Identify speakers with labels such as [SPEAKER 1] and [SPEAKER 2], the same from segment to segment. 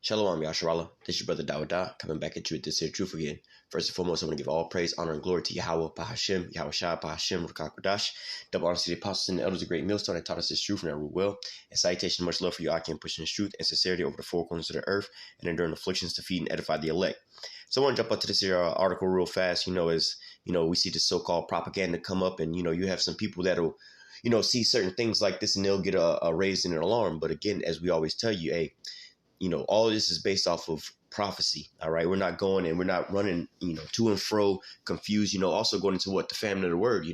[SPEAKER 1] Shalom, Yasharallah. This is your brother Dawada, coming back at you with this here truth again. First and foremost, I want to give all praise, honor, and glory to Yahweh, Bahashem, Yahweh Shai, Bahashem, Rukakwadash. Double honor to the apostles and the elders of the great millstone that taught us this truth and that rule well. And salutation, much love for you, Akim, pushing this truth and sincerity over the four corners of the earth and enduring afflictions to feed and edify the elect. So I want to jump up to this here article real fast. As we see this so-called propaganda come up, and you have some people that'll see certain things like this and they'll get a raised in an alarm. But again, as we always tell you, hey, all of this is based off of prophecy. All right. We're not going and we're not running, to and fro confused, also going into what the family of the word,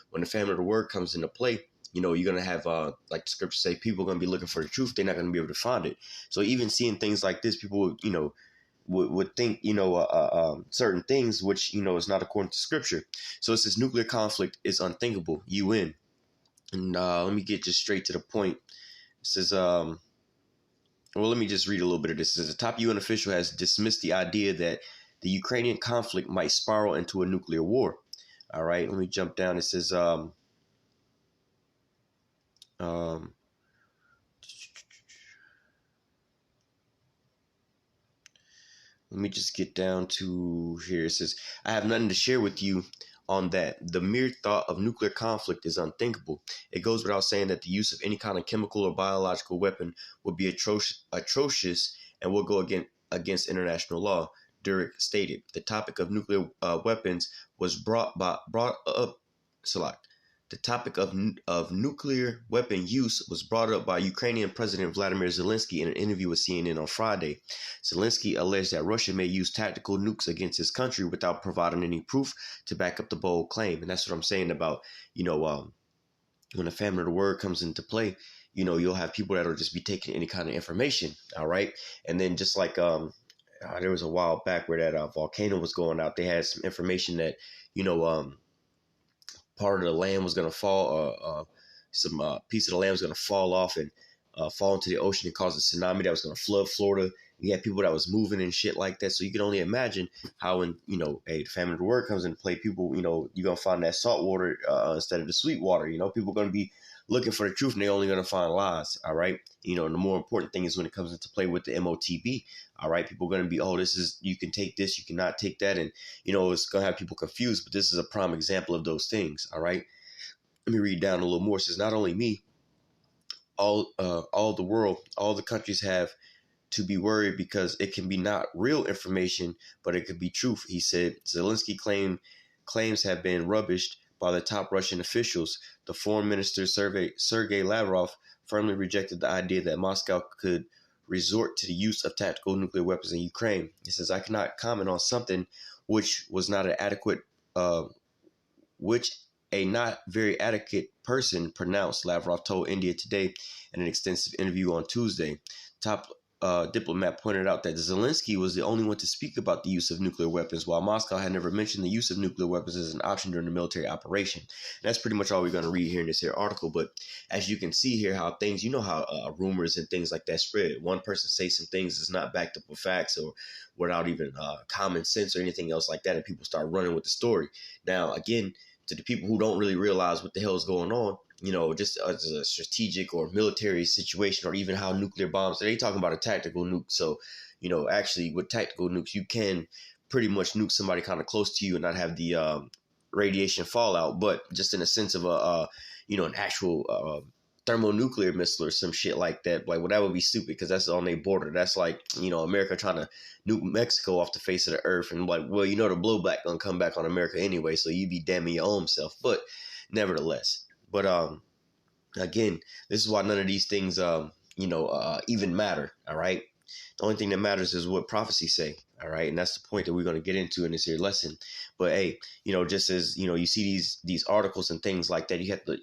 [SPEAKER 1] when the family of the word comes into play, you're going to have, like the scripture say, people are going to be looking for the truth. They're not going to be able to find it. So even seeing things like this, people, would think, certain things, which, is not according to scripture. So it says nuclear conflict is unthinkable. UN. And let me get just straight to the point. It says, well, let me just read a little bit of this. It says a top UN official has dismissed the idea that the Ukrainian conflict might spiral into a nuclear war. All right, let me jump down. It says, let me just get down to here. It says, I have nothing to share with you on that. The mere thought of nuclear conflict is unthinkable. It goes without saying that the use of any kind of chemical or biological weapon would be atrocious and will go against international law, Durek stated. The topic of nuclear weapons was brought up. The topic of nuclear weapon use was brought up by Ukrainian President Vladimir Zelensky in an interview with CNN on Friday. Zelensky alleged that Russia may use tactical nukes against his country without providing any proof to back up the bold claim. And that's what I'm saying about, when the family of the word comes into play, you'll have people that'll just be taking any kind of information. All right. And then just like there was a while back where that volcano was going out, they had some information that, part of the land was going to fall, some piece of the land was going to fall off and fall into the ocean and cause a tsunami that was going to flood Florida. You had people that was moving and shit like that. So you can only imagine how when, the family of the word comes into play, people, you're going to find that salt water instead of the sweet water. People are going to be looking for the truth and they're only going to find lies. All right. And the more important thing is when it comes into play with the MOTB. All right. People are going to be, you can take this, you cannot take that. And, it's going to have people confused. But this is a prime example of those things. All right. Let me read down a little more. It says, not only me, all the world, all the countries have to be worried because it can be not real information, but it could be truth, he said. Zelensky claims have been rubbished by the top Russian officials. The foreign minister, Sergei Lavrov, firmly rejected the idea that Moscow could resort to the use of tactical nuclear weapons in Ukraine. He says, I cannot comment on something which was not an adequate, which a not very adequate person pronounced, Lavrov told India Today in an extensive interview on Tuesday. Top diplomat pointed out that Zelensky was the only one to speak about the use of nuclear weapons, while Moscow had never mentioned the use of nuclear weapons as an option during the military operation. And that's pretty much all we're going to read here in this here article. But as you can see here, how things, how rumors and things like that spread. One person says some things that's not backed up with facts or without even common sense or anything else like that, and people start running with the story. Now, again, to the people who don't really realize what the hell is going on, just as a strategic or military situation, or even how nuclear bombs, they talking about a tactical nuke. So, actually with tactical nukes, you can pretty much nuke somebody kind of close to you and not have the radiation fallout, but just in a sense of an actual thermonuclear missile or some shit like that. Like, well, that would be stupid because that's on their border. That's like, America trying to nuke Mexico off the face of the earth. And like, well, the blowback gonna come back on America anyway. So you be damning your own self. But nevertheless, again, this is why none of these things, even matter. All right. The only thing that matters is what prophecy say. All right. And that's the point that we're going to get into in this here lesson. But hey, just as, you see these articles and things like that, you have to,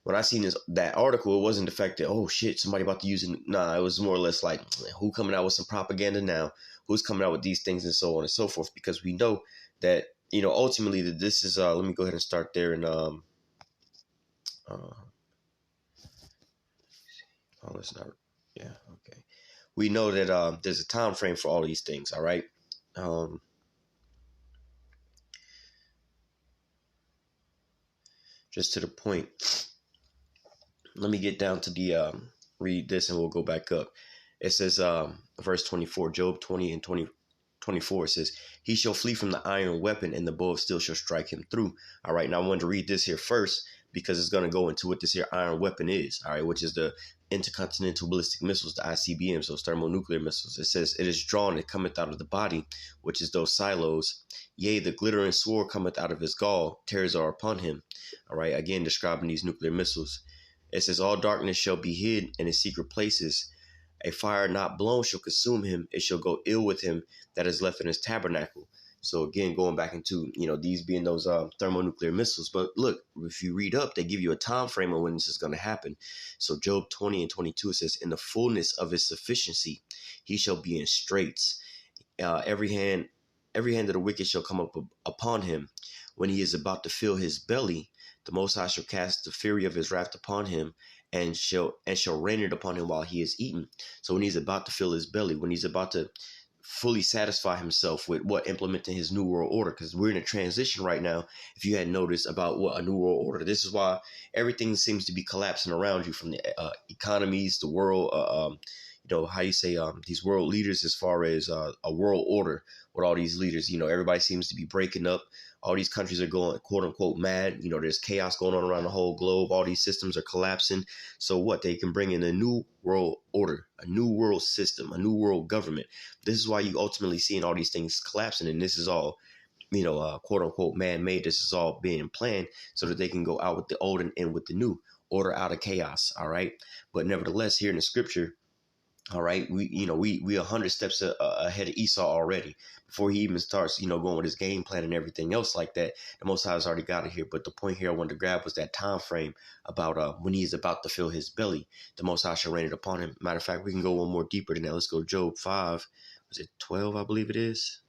[SPEAKER 1] when I seen that article, it wasn't the fact that, oh shit, somebody about to use it. Nah, it was more or less like, who coming out with some propaganda now? Who's coming out with these things and so on and so forth? Because we know that, ultimately that this is, let me go ahead and start there. And, it's not, yeah, okay. We know that there's a time frame for all these things, all right? Just to the point. Let me get down to the read this and we'll go back up. It says, verse 24, Job 20 and 24, it says, he shall flee from the iron weapon and the bow of steel shall strike him through. All right. Now I wanted to read this here first because it's going to go into what this here iron weapon is. All right. Which is the intercontinental ballistic missiles, the ICBMs, those thermonuclear missiles. It says, it is drawn and cometh out of the body, which is those silos. Yea, the glittering sword cometh out of his gall, tears are upon him. All right. Again, describing these nuclear missiles. It says, all darkness shall be hid in his secret places. A fire not blown shall consume him. It shall go ill with him that is left in his tabernacle. So again, going back into, these being those thermonuclear missiles. But look, if you read up, they give you a time frame of when this is going to happen. So Job 20 and 22, it says, in the fullness of his sufficiency, he shall be in straits. Every hand of the wicked shall come up upon him. When he is about to fill his belly, the Most High shall cast the fury of his wrath upon him, and shall rain it upon him while he is eating. So when he's about to fill his belly, when he's about to fully satisfy himself with implementing his new world order, because we're in a transition right now. If you hadn't noticed about what a new world order, this is why everything seems to be collapsing around you, from the economies, the world, how you say, these world leaders, as far as a world order with all these leaders. Everybody seems to be breaking up. All these countries are going, quote unquote, mad. There's chaos going on around the whole globe. All these systems are collapsing. So what? They can bring in a new world order, a new world system, a new world government. This is why you ultimately seeing all these things collapsing. And this is all, quote unquote, man-made. This is all being planned so that they can go out with the old and in with the new order, out of chaos. All right. But nevertheless, here in the scripture, all right, we 100 steps ahead of Esau already. Before he even starts, going with his game plan and everything else like that, the Most High has already got it here. But the point here I wanted to grab was that time frame about when he is about to fill his belly, the Most High shall rain it upon him. Matter of fact, we can go one more deeper than that. Let's go Job 5. Was it 12? I believe it is.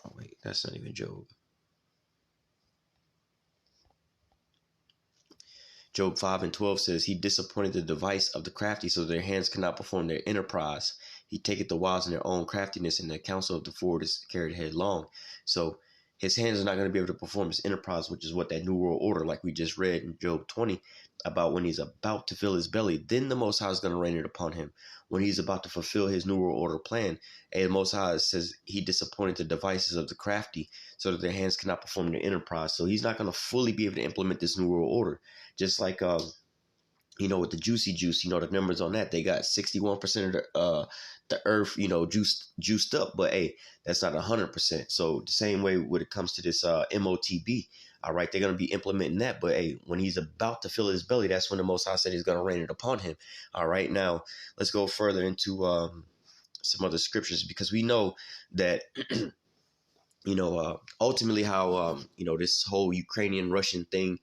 [SPEAKER 1] Oh wait, that's not even Job. Job 5 and 12 says, he disappointed the device of the crafty, so their hands cannot perform their enterprise. He taketh the wise in their own craftiness, and the counsel of the forward is carried headlong. So his hands are not going to be able to perform his enterprise, which is what that new world order, like we just read in Job 20, about when he's about to fill his belly, then the Most High is going to rain it upon him. When he's about to fulfill his new world order plan, and the Most High says he disappointed the devices of the crafty, so that their hands cannot perform their enterprise. So he's not going to fully be able to implement this new world order. Just like, with the juicy juice, the numbers on that, they got 61% of the earth, juiced up. But hey, that's not 100%. So the same way when it comes to this MOTB, all right, they're going to be implementing that. But hey, when he's about to fill his belly, that's when the Most High said he's going to rain it upon him. All right, now let's go further into some other scriptures, because we know that ultimately how, this whole Ukrainian Russian thing,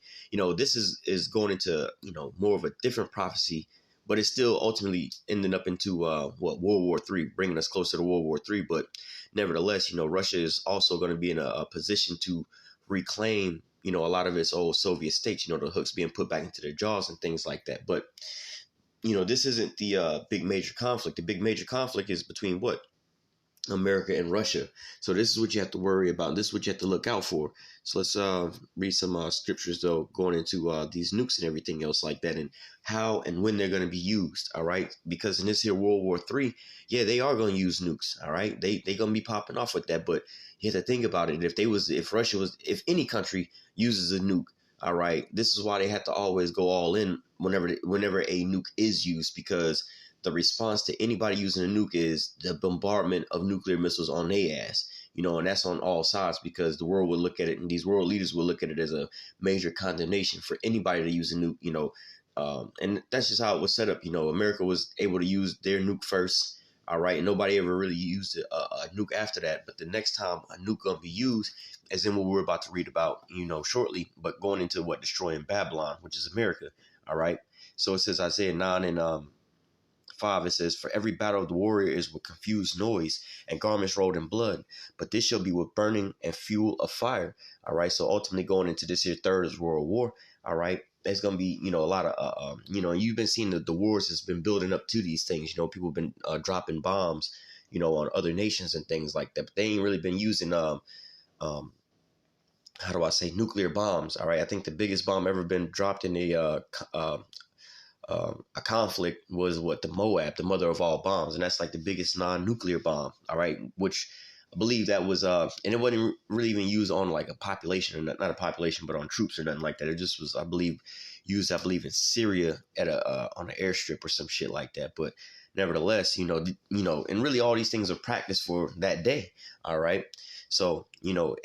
[SPEAKER 1] this is going into, more of a different prophecy, but it's still ultimately ending up into World War III, bringing us closer to World War III. But nevertheless, Russia is also going to be in a position to reclaim, a lot of its old Soviet states, the hooks being put back into their jaws and things like that. But, this isn't the big major conflict. The big major conflict is between what? America and Russia. So this is what you have to worry about. This is what you have to look out for. So let's read some scriptures, though, going into these nukes and everything else like that, and how and when they're going to be used. All right, because in this here World War III, yeah, they are going to use nukes. All right, they going to be popping off with that. But you have to think about it. If any country uses a nuke, all right, this is why they have to always go all in whenever a nuke is used, because the response to anybody using a nuke is the bombardment of nuclear missiles on their ass, and that's on all sides, because the world will look at it, and these world leaders will look at it as a major condemnation for anybody to use a nuke, and that's just how it was set up. America was able to use their nuke first, all right, and nobody ever really used a nuke after that. But the next time a nuke gonna be used is in what we're about to read about, shortly, but going into what destroying Babylon, which is America, all right. So it says Isaiah 9 and 5, it says, for every battle of the warrior is with confused noise and garments rolled in blood, but this shall be with burning and fuel of fire. All right. So ultimately going into this here third World War. All right. There's going to be, a lot of, you've been seeing the wars has been building up to these things. People have been dropping bombs, on other nations and things like that. But they ain't really been using, how do I say, nuclear bombs. All right. I think the biggest bomb ever been dropped in the a conflict was what the Moab, the mother of all bombs, and that's like the biggest non-nuclear bomb. All right, which I believe that was and it wasn't really even used on like a population, or not a population, but on troops or nothing like that. It just was, I believe, used, I believe, in Syria at a on an airstrip or some shit like that. But nevertheless, and really all these things are practiced for that day. All right, so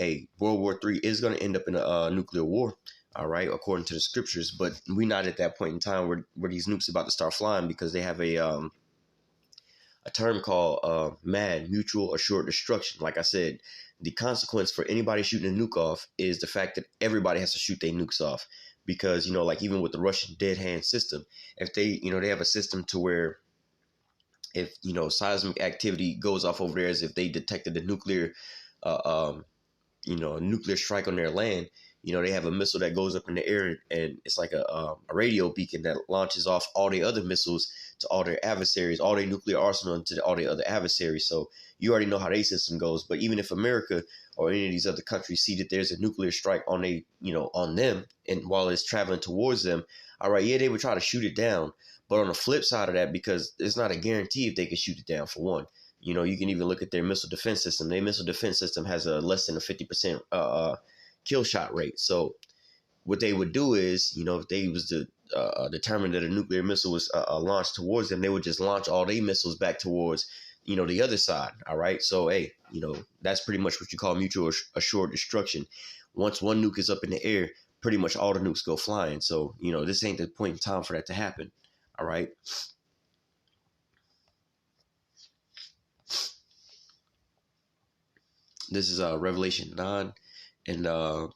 [SPEAKER 1] a World War III is going to end up in a nuclear war. All right, according to the scriptures, but we're not at that point in time where these nukes are about to start flying, because they have a term called MAD, mutual assured destruction. Like I said, the consequence for anybody shooting a nuke off is the fact that everybody has to shoot their nukes off, because like even with the Russian dead hand system, if they they have a system to where if seismic activity goes off over there, as if they detected a nuclear a nuclear strike on their land. They have a missile that goes up in the air, and it's like a radio beacon that launches off all the other missiles to all their adversaries, all their nuclear arsenal to all the other adversaries. So you already know how their system goes. But even if America or any of these other countries see that there's a nuclear strike on on them, and while it's traveling towards them, all right, yeah, they would try to shoot it down. But on the flip side of that, because it's not a guarantee if they can shoot it down, for one. You can even look at their missile defense system. Their missile defense system has a less than a 50% kill shot rate. So what they would do is, if they was to determine that a nuclear missile was launched towards them, they would just launch all their missiles back towards, the other side. All right. So, hey, that's pretty much what you call mutual assured destruction. Once one nuke is up in the air, pretty much all the nukes go flying. So, this ain't the point in time for that to happen. All right. This is Revelation 9, and let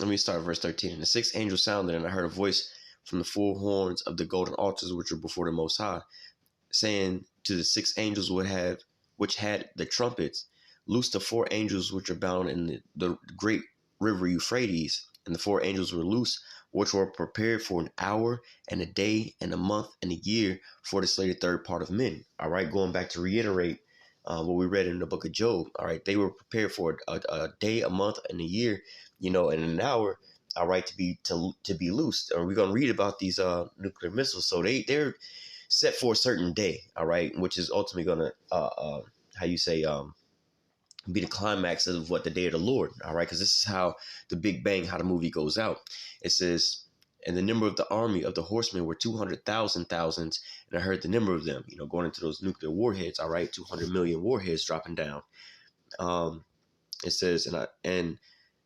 [SPEAKER 1] me start verse 13. And the sixth angel sounded, and I heard a voice from the four horns of the golden altars which are before the Most High, saying to the six angels which had the trumpets, loose the four angels which are bound in the great river Euphrates. And the four angels were loose, which were prepared for an hour and a day and a month and a year for the slated third part of men. All right, going back to reiterate what we read in the book of Job. All right, they were prepared for a day, a month, and a year, and an hour. All right, to be loosed. We're gonna read about these nuclear missiles. So they're set for a certain day. All right, which is ultimately gonna be the climax of what the day of the Lord. All right, because this is how the Big Bang, how the movie goes out. It says, and the number of the army of the horsemen were 200,000 thousands, and I heard the number of them, going into those nuclear warheads. All right, 200 million warheads dropping down. It says, and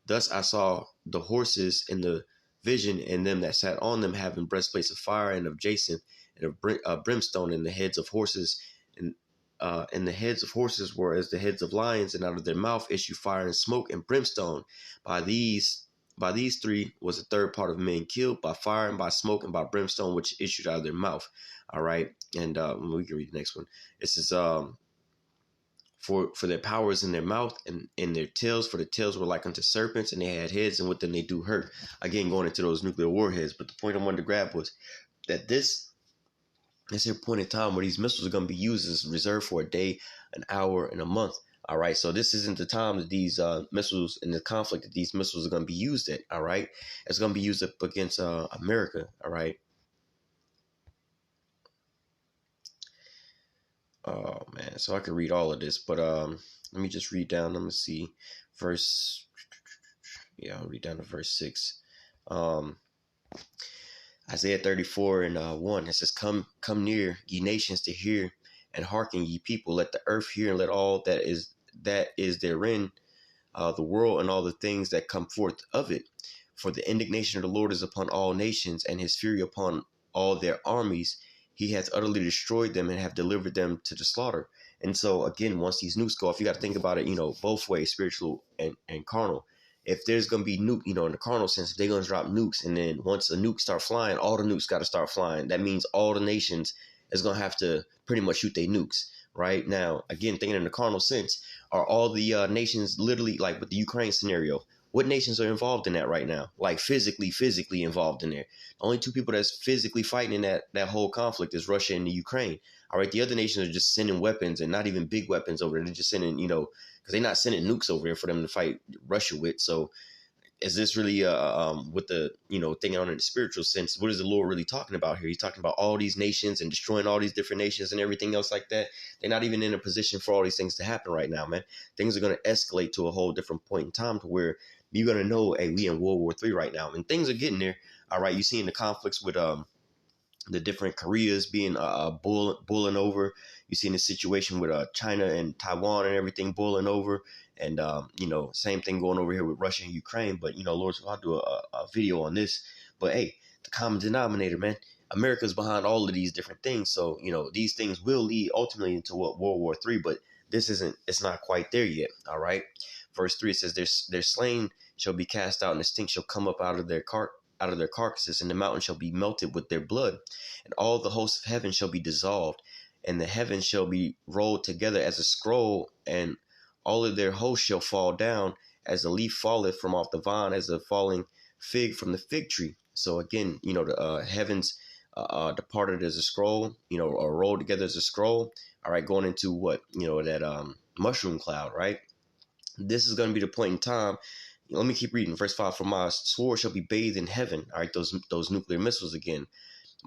[SPEAKER 1] thus I saw the horses in the vision, and them that sat on them having breastplates of fire and of jacinth and of brimstone, in the heads of horses, and the heads of horses were as the heads of lions, and out of their mouth issue fire and smoke and brimstone. By these three was a third part of men killed, by fire and by smoke and by brimstone, which issued out of their mouth. All right, and we can read the next one. It says, for their powers in their mouth and in their tails, for the tails were like unto serpents, and they had heads, and with them they do hurt. Again, going into those nuclear warheads. But the point I wanted to grab was that this a point in time where these missiles are going to be used is reserved for a day, an hour, and a month. All right. So this isn't the time that these missiles in the conflict that these missiles are going to be used at. All right. It's going to be used up against America. All right. Oh, man. So I could read all of this, but let me just read down. I'm going to see verse. Yeah, I'll read down to verse 6. Isaiah 34 and 1, it says, Come near, ye nations, to hear, and hearken, ye people. Let the earth hear, and let all that is therein, the world, and all the things that come forth of it. For the indignation of the Lord is upon all nations, and his fury upon all their armies. He hath utterly destroyed them, and have delivered them to the slaughter. And so, again, once these nukes go off, you got to think about it, both ways, spiritual and carnal. If there's going to be nuke, in the carnal sense, if they're going to drop nukes, and then once a nuke start flying, all the nukes got to start flying. That means all the nations is going to have to pretty much shoot their nukes. Right now, again, thinking in the carnal sense, are all the nations literally, like with the Ukraine scenario, What nations are involved in that right now? Like physically involved in there. The only two people that's physically fighting in that whole conflict is Russia and the Ukraine. All right, the other nations are just sending weapons, and not even big weapons over there. They're just sending, because they're not sending nukes over there for them to fight Russia with. So is this really with the thinking on in the spiritual sense? What is the Lord really talking about here? He's talking about all these nations and destroying all these different nations and everything else like that. They're not even in a position for all these things to happen right now, man. Things are going to escalate to a whole different point in time to where you're going to know, hey, we in World War III right now, and things are getting there. All right, you seeing the conflicts with the different Koreas being boiling over. You see in the situation with China and Taiwan and everything boiling over. And, same thing going over here with Russia and Ukraine. But, Lord, so I'll do a video on this. But, hey, the common denominator, man, America's behind all of these different things. So, these things will lead ultimately into what World War III. But it's not quite there yet. All right. Verse 3, it says, their slain shall be cast out, and the stink shall come up out of their carcasses, and the mountain shall be melted with their blood, and all the hosts of heaven shall be dissolved, and the heavens shall be rolled together as a scroll, and all of their hosts shall fall down, as a leaf falleth from off the vine, as a falling fig from the fig tree. So again, the heavens departed as a scroll, or rolled together as a scroll. All right, going into what, that mushroom cloud, right? This is going to be the point in time. Let me keep reading. Verse 5, for my sword shall be bathed in heaven. All right, those nuclear missiles again.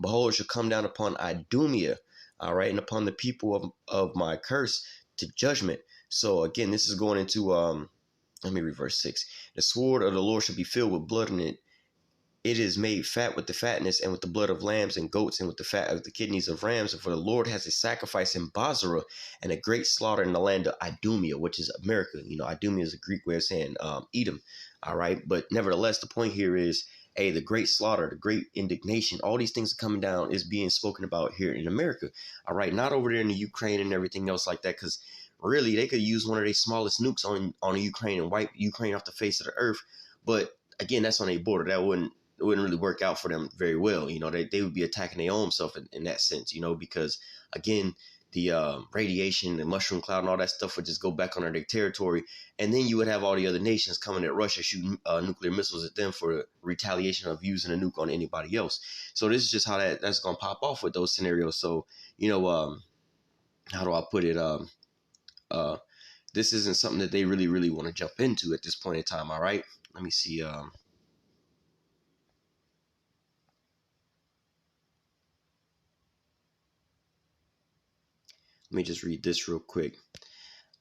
[SPEAKER 1] Behold, it shall come down upon Idumea, all right, and upon the people of my curse to judgment. So again, this is going into, let me read verse 6. The sword of the Lord shall be filled with blood, and it is made fat with the fatness, and with the blood of lambs and goats, and with the fat of the kidneys of rams. And for the Lord has a sacrifice in Bozrah, and a great slaughter in the land of Idumea, which is America. Idumea is a Greek way of saying Edom. All right. But nevertheless, the point here is, hey, the great slaughter, the great indignation, all these things are coming down is being spoken about here in America. All right. Not over there in the Ukraine and everything else like that, because really they could use one of their smallest nukes on Ukraine and wipe Ukraine off the face of the earth. But again, that's on a border. That wouldn't really work out for them very well. They would be attacking their own self in that sense, because again, the radiation, the mushroom cloud, and all that stuff would just go back under their territory. And then you would have all the other nations coming at Russia, shooting nuclear missiles at them for retaliation of using a nuke on anybody else. So this is just how that's going to pop off with those scenarios. So, how do I put it? This isn't something that they really, really want to jump into at this point in time. All right. Let me see. Let me just read this real quick.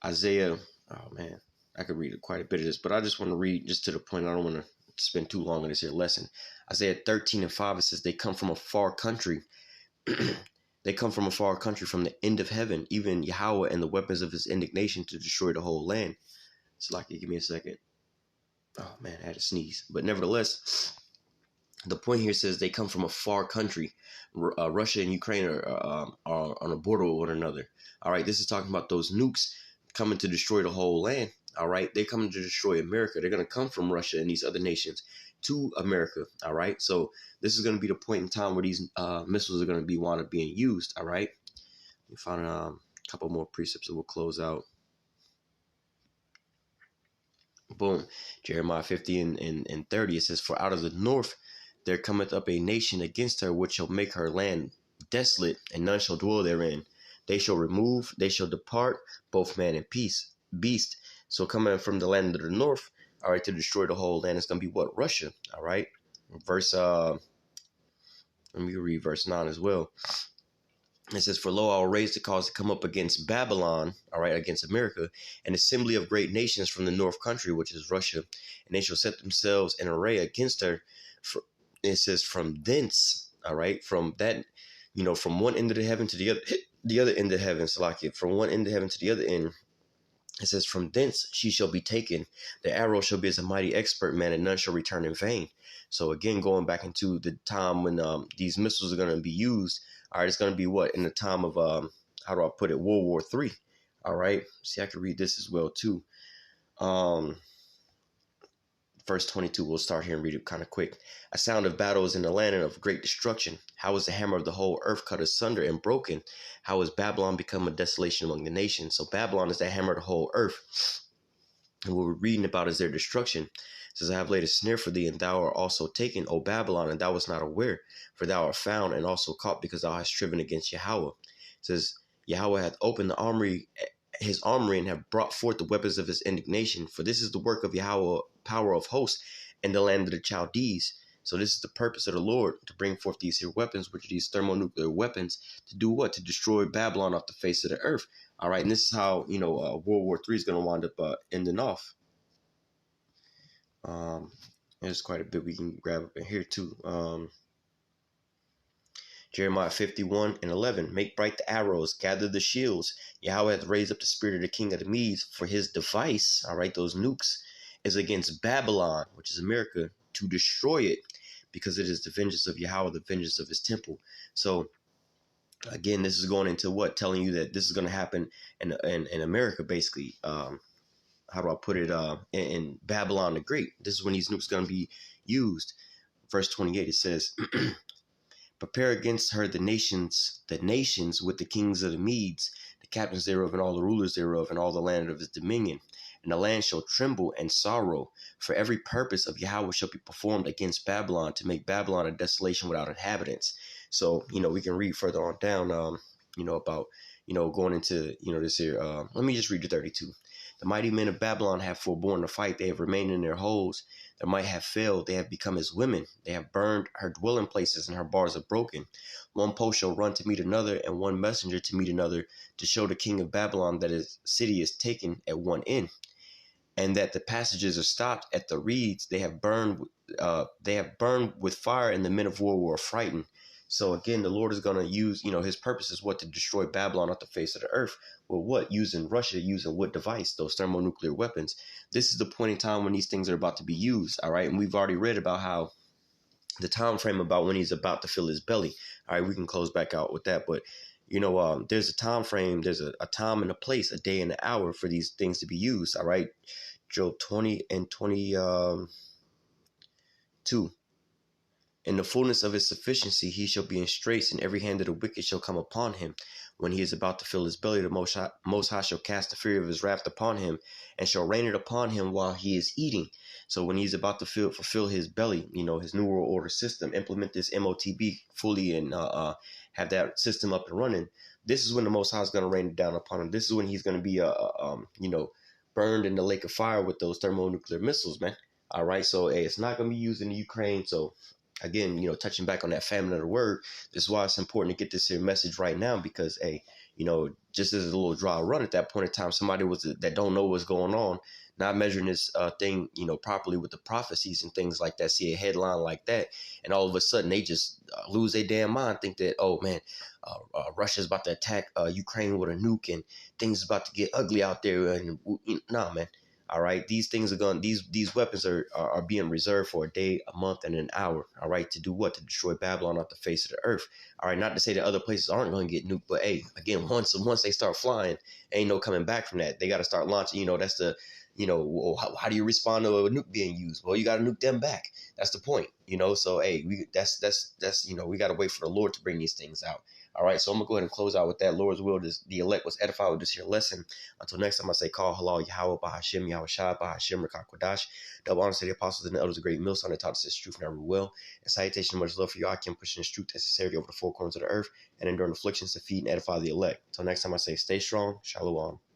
[SPEAKER 1] Isaiah, oh man, I could read quite a bit of this, but I just want to read just to the point. I don't want to spend too long on this here lesson. Isaiah 13:5, it says, they come from a far country. They come from a far country, from the end of heaven, even Yahweh and the weapons of his indignation to destroy the whole land. It's like, give me a second. Oh man, I had to sneeze. But nevertheless, the point here says they come from a far country. Russia and Ukraine are on a border with one another. All right, this is talking about those nukes coming to destroy the whole land. All right, they're coming to destroy America. They're going to come from Russia and these other nations to America. All right, so this is going to be the point in time where these missiles are going to be wound up being used. All right, we found a couple more precepts that we'll close out. Boom, Jeremiah 50 and 30. It says, for out of the north there cometh up a nation against her, which shall make her land desolate, and none shall dwell therein. They shall remove, they shall depart, both man and beast. So coming from the land of the north, all right, to destroy the whole land, it's going to be what? Russia, all right? Let me read verse 9 as well. It says, for lo, I will raise the cause to come up against Babylon, all right, against America, an assembly of great nations from the north country, which is Russia, and they shall set themselves in array against her. It says, from thence, all right, from that, from one end of the heaven to the other end of heaven, so like it, from one end of heaven to the other end. It says, from thence she shall be taken. The arrow shall be as a mighty expert man, and none shall return in vain. So again, going back into the time when these missiles are going to be used, all right, it's going to be what? In the time of, how do I put it? World War III. All right. See, I can read this as well, too. Verse 22, we'll start here and read it kind of quick. A sound of battle is in the land and of great destruction. How is the hammer of the whole earth cut asunder and broken? How is Babylon become a desolation among the nations? So Babylon is the hammer of the whole earth. And what we're reading about is their destruction. It says, I have laid a snare for thee, and thou art also taken, O Babylon, and thou wast not aware, for thou art found and also caught, because thou hast striven against Yahweh. It says, Yahweh hath opened the armory, his armory, and have brought forth the weapons of his indignation. For this is the work of Yahweh, power of hosts, in the land of the Chaldees. So this is the purpose of the Lord, to bring forth these here weapons, which are these thermonuclear weapons, to do what? To destroy Babylon off the face of the earth. All right, and this is how, World War III is going to wind up ending off. There's quite a bit we can grab up in here too. Jeremiah 51:11. Make bright the arrows, gather the shields. Yahweh hath raised up the spirit of the king of the Medes, for his device, all right, those nukes, is against Babylon, which is America, to destroy it, because it is the vengeance of Yahweh, the vengeance of his temple. So again, this is going into what? Telling you that this is going to happen in America, basically. How do I put it? In Babylon the Great. This is when these nukes going to be used. Verse 28, it says, prepare against her the nations with the kings of the Medes, the captains thereof, and all the rulers thereof, and all the land of his dominion. And the land shall tremble and sorrow, for every purpose of Yahweh shall be performed against Babylon, to make Babylon a desolation without inhabitants. So, we can read further on down, about, going into, this here. Let me just read the 32. The mighty men of Babylon have forborne to fight. They have remained in their holes. Their might have failed. They have become as women. They have burned her dwelling places, and her bars are broken. One post shall run to meet another, and one messenger to meet another, to show the king of Babylon that his city is taken at one end, and that the passages are stopped at the reeds. They have burned with fire, and the men of war were frightened. So again, the Lord is going to use, his purpose is what? To destroy Babylon off the face of the earth. Well, what? Using Russia, using what device? Those thermonuclear weapons. This is the point in time when these things are about to be used. All right. And we've already read about how the time frame about when he's about to fill his belly. All right. We can close back out with that. But, there's a time frame. There's a time and a place, a day and an hour for these things to be used. All right. Job 20 and 22. In the fullness of his sufficiency, he shall be in straits, and every hand of the wicked shall come upon him. When he is about to fill his belly, the Most High shall cast the fury of his wrath upon him, and shall rain it upon him while he is eating. So when he's about to fulfill his belly, his New World Order system, implement this MOTB fully, and have that system up and running, this is when the Most High is going to rain it down upon him. This is when he's going to be, burned in the lake of fire with those thermonuclear missiles, man. All right, so hey, it's not going to be used in the Ukraine, so again, touching back on that famine of the word, this is why it's important to get this here message right now, because, hey, just as a little dry run at that point in time, somebody that don't know what's going on, not measuring this thing, properly with the prophecies and things like that, see a headline like that, and all of a sudden they just lose their damn mind, think that, oh man, Russia's about to attack Ukraine with a nuke, and things about to get ugly out there, and nah, man. All right, these things are going. These weapons are being reserved for a day, a month, and an hour. All right, to do what? To destroy Babylon off the face of the earth. All right, not to say that other places aren't going to get nuked, but hey, again, once they start flying, ain't no coming back from that. They got to start launching. That's the, well, how do you respond to a nuke being used? Well, you got to nuke them back. That's the point. So hey, that's we got to wait for the Lord to bring these things out. All right, so I'm going to go ahead and close out with that. Lord's will, the elect was edified with this here lesson. Until next time, I say, call halal Yahweh, Bahashim, Yahweh Shai, Bahashim, Rakak Kodash. Double honor to the apostles and the elders of great millstone that taught us this truth and every will. And salutation, much love for you. I can push this truth necessarily over the four corners of the earth and enduring afflictions to feed and edify the elect. Until next time, I say, stay strong. Shalom.